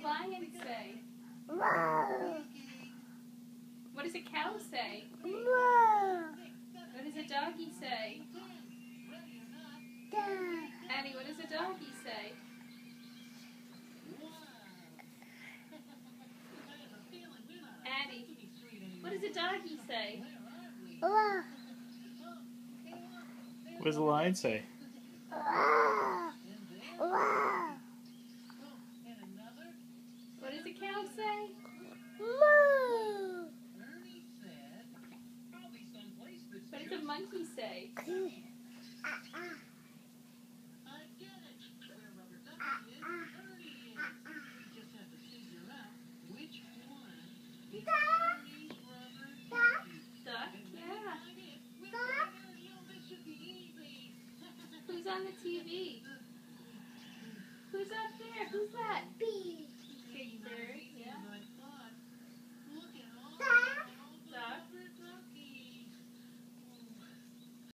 lion say? What does a cow say? What does a doggy say? Addie, what does a doggy say? Addie, what does a doggy say? What does the lion say? What does a cow say? What does a monkey say? Duck? Yeah. Who's on the TV?